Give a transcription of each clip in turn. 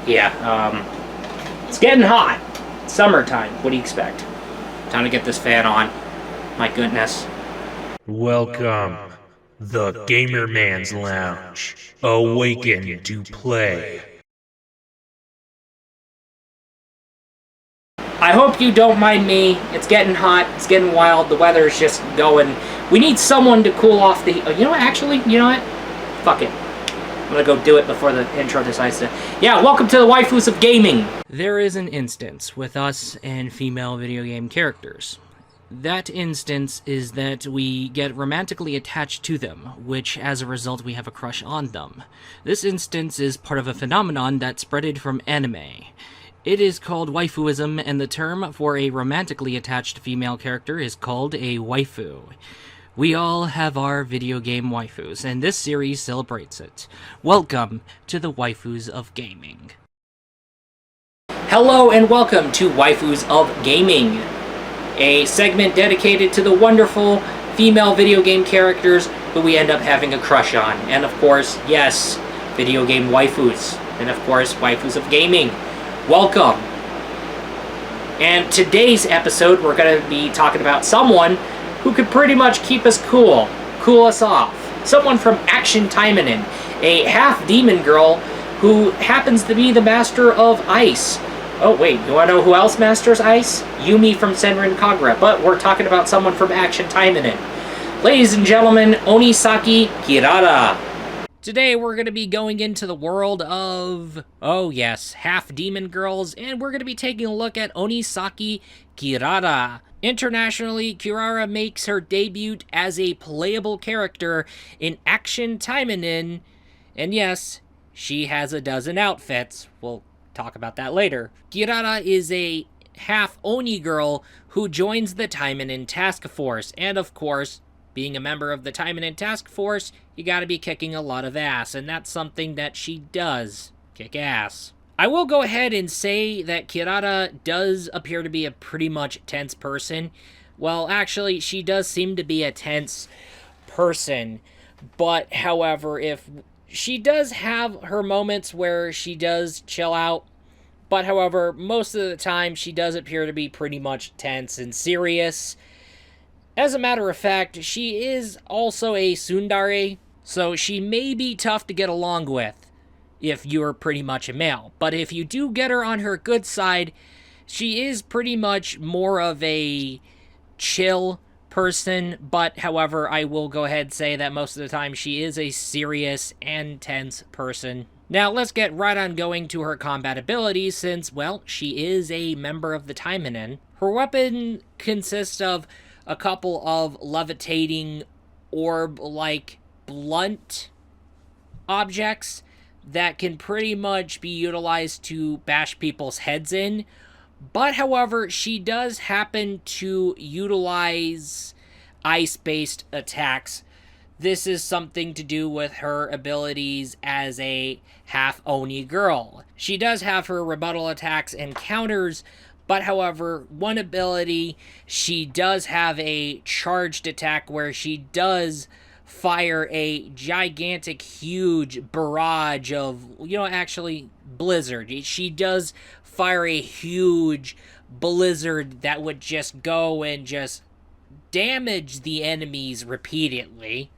Yeah, it's getting hot. Summertime. What do you expect? Time to get this fan on. My goodness. Welcome, the Gamer Man's Lounge. Awaken to play. I hope you don't mind me. It's getting hot. It's getting wild. The weather is just going. We need someone to cool off the heat. You know what? Actually, you know what? Fuck it. I'm gonna go do it before the intro decides to... Yeah, welcome to the Waifus of Gaming! There is an instance with us and female video game characters. That instance is that we get romantically attached to them, which as a result we have a crush on them. This instance is part of a phenomenon that spreaded from anime. It is called waifuism, and the term for a romantically attached female character is called a waifu. We all have our video game waifus, and this series celebrates it. Welcome to the Waifus of Gaming. Hello and welcome to Waifus of Gaming, a segment dedicated to the wonderful female video game characters who we end up having a crush on. And of course, yes, video game waifus. And of course, Waifus of Gaming. Welcome. And today's episode, we're going to be talking about someone who could pretty much keep us cool us off. Someone from Action Taimanin, a half-demon girl who happens to be the master of ice. Oh wait, you want to know who else masters ice? Yumi from Senran Kagura, but we're talking about someone from Action Taimanin. Ladies and gentlemen, Onisaki Kirara. Today we're going to be going into the world of, oh yes, half-demon girls, and we're going to be taking a look at Onisaki Kirara. Internationally, Kirara makes her debut as a playable character in Action Taimanin, and yes, she has a dozen outfits. We'll talk about that later. Kirara is a half-Oni girl who joins the Taimanin Task Force, and of course, being a member of the Taimanin Task Force, you gotta be kicking a lot of ass, and that's something that she does. Kick ass. I will go ahead and say that Kirara does appear to be a pretty much tense person. Well, actually, she does seem to be a tense person, but however, if she does have her moments where she does chill out, but however, most of the time she does appear to be pretty much tense and serious. As a matter of fact, she is also a tsundere, so she may be tough to get along with if you're pretty much a male. But if you do get her on her good side, she is pretty much more of a chill person. But however, I will go ahead and say that most of the time she is a serious and tense person. Now, let's get right on going to her combat abilities since, well, she is a member of the Taimanin. Her weapon consists of a couple of levitating orb-like blunt objects that can pretty much be utilized to bash people's heads in. But however, she does happen to utilize ice-based attacks. This is something to do with her abilities as a half-Oni girl. She does have her rebuttal attacks and counters, but however, one ability, she does have a charged attack where she does fire a gigantic, huge barrage of, actually, blizzard. She does fire a huge blizzard that would just go and just damage the enemies repeatedly.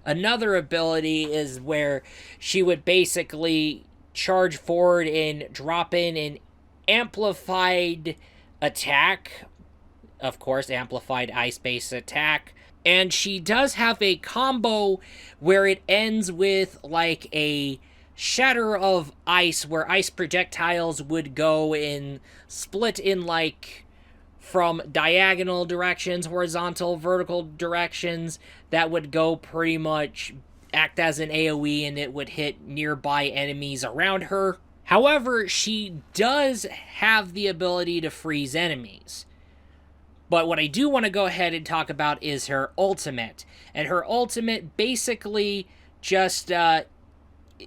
Another ability is where she would basically charge forward and drop in an amplified attack. Of course, amplified ice-based attack. And she does have a combo where it ends with like a shatter of ice where ice projectiles would go and split in like from diagonal directions, horizontal, vertical directions that would go pretty much act as an AoE and it would hit nearby enemies around her. However, she does have the ability to freeze enemies. But what I do want to go ahead and talk about is her ultimate. And her ultimate basically just,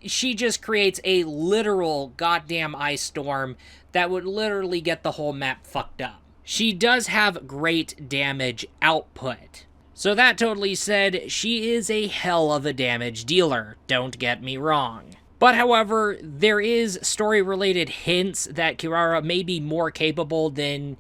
she just creates a literal goddamn ice storm that would literally get the whole map fucked up. She does have great damage output. So that totally said, she is a hell of a damage dealer, don't get me wrong. But however, there is story-related hints that Kirara may be more capable than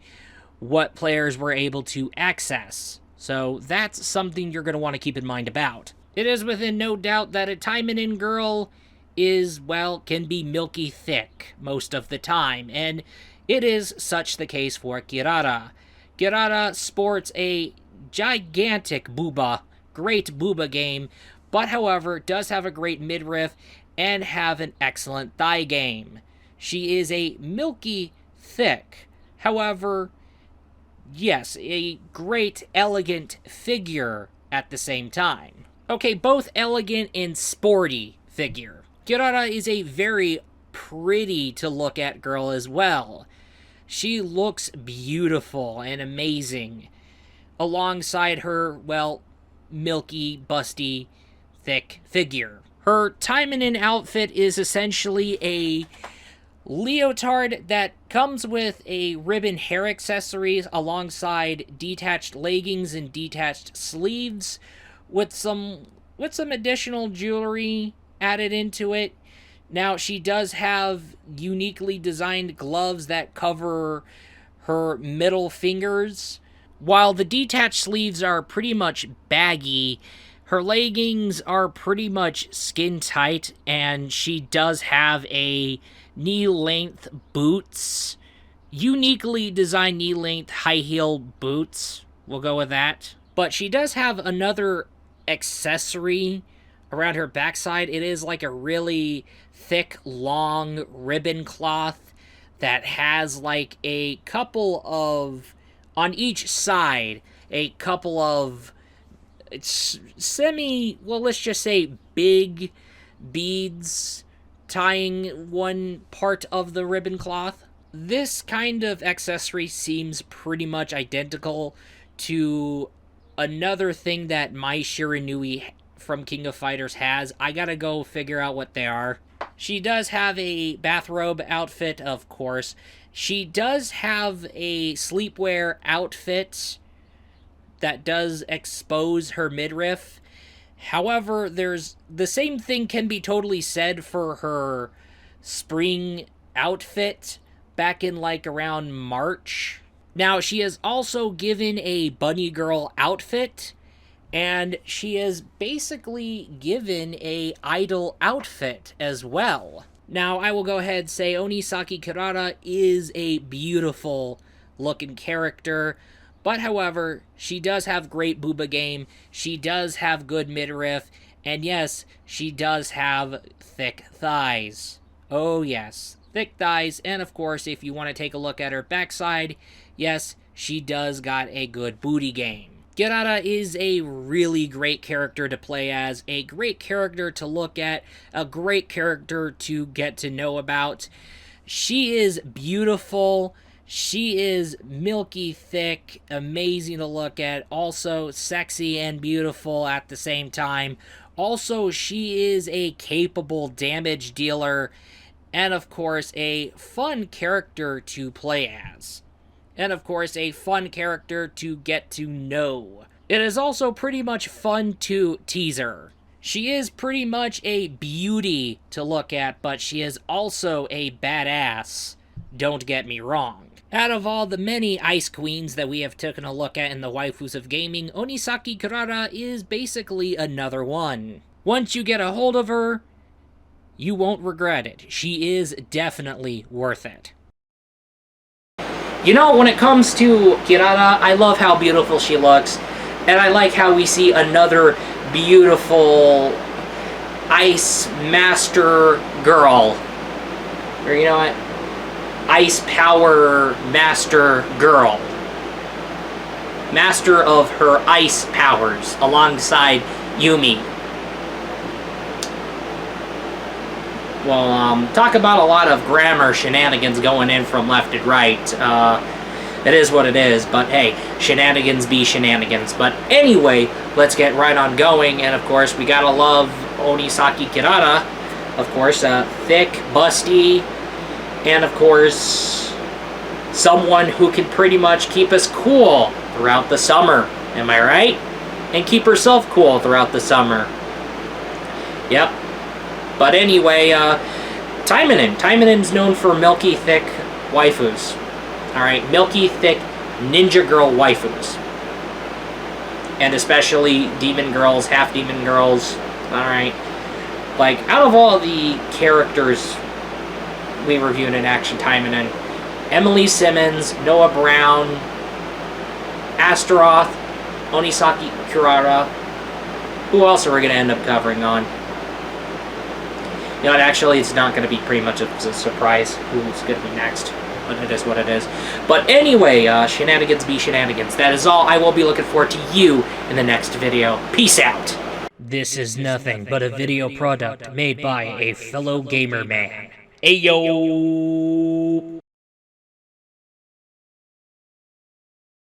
what players were able to access. So that's something you're going to want to keep in mind about. It is within no doubt that a Taimanin girl is, well, can be milky thick most of the time, and it is such the case for Kirara. Kirara sports a gigantic booba, great booba game, but however, does have a great midriff and have an excellent thigh game. She is a milky thick, however, yes, a great elegant figure at the same time. Okay, both elegant and sporty figure. Kirara is a very pretty to look at girl as well. She looks beautiful and amazing alongside her, well, milky, busty, thick figure. Her Taimanin outfit is essentially a leotard that comes with a ribbon hair accessories alongside detached leggings and detached sleeves with some additional jewelry added into it. Now, she does have uniquely designed gloves that cover her middle fingers. While the detached sleeves are pretty much baggy, her leggings are pretty much skin tight, and she does have a knee-length boots. Uniquely designed knee-length high-heel boots. We'll go with that. But she does have another accessory around her backside. It is like a really thick, long ribbon cloth that has like a couple of, on each side, a couple of well, let's just say big beads tying one part of the ribbon cloth. This kind of accessory seems pretty much identical to another thing that Mai Shiranui from King of Fighters has. I gotta go figure out what they are. She does have a bathrobe outfit, of course. She does have a sleepwear outfit that does expose her midriff. However, there's the same thing can be totally said for her spring outfit back in like around March. Now, she is also given a bunny girl outfit, and she is basically given a idol outfit as well. Now, I will go ahead and say Onisaki Kirara is a beautiful looking character, but however, she does have great booba game, she does have good midriff, and yes, she does have thick thighs. Oh yes, thick thighs, and of course, if you want to take a look at her backside, yes, she does got a good booty game. Kirara is a really great character to play as, a great character to look at, a great character to get to know about. She is beautiful, she is milky thick, amazing to look at, also sexy and beautiful at the same time. Also, she is a capable damage dealer, and of course, a fun character to play as. And of course, a fun character to get to know. It is also pretty much fun to tease her. She is pretty much a beauty to look at, but she is also a badass. Don't get me wrong. Out of all the many Ice Queens that we have taken a look at in the Waifus of Gaming, Onisaki Kirara is basically another one. Once you get a hold of her, you won't regret it. She is definitely worth it. You know, when it comes to Kirara, I love how beautiful she looks, and I like how we see another beautiful Ice Master girl. Or you know what? Ice Power Master girl. Master of her ice powers alongside Yumi. Well, talk about a lot of grammar shenanigans going in from left and right. It is what it is, but hey, shenanigans be shenanigans. But anyway, let's get right on going, and of course, we gotta love Onisaki Kirara. Of course, thick, busty, and of course, someone who can pretty much keep us cool throughout the summer. Am I right? And keep herself cool throughout the summer. Yep. But anyway, Taimanin. Taimanin's known for milky, thick waifus. Alright, milky, thick ninja girl waifus. And especially demon girls, half-demon girls. Alright. Like, out of all the characters we reviewed in Action Taimanin, Emily Simmons, Noah Brown, Astaroth, Onisaki Kirara. Who else are we going to end up covering on? You know what, actually, it's not going to be pretty much a surprise who's going to be next. But it is what it is. But anyway, shenanigans be shenanigans. That is all. I will be looking forward to you in the next video. Peace out. This is nothing but a video product made by a fellow gamer man. Ayo!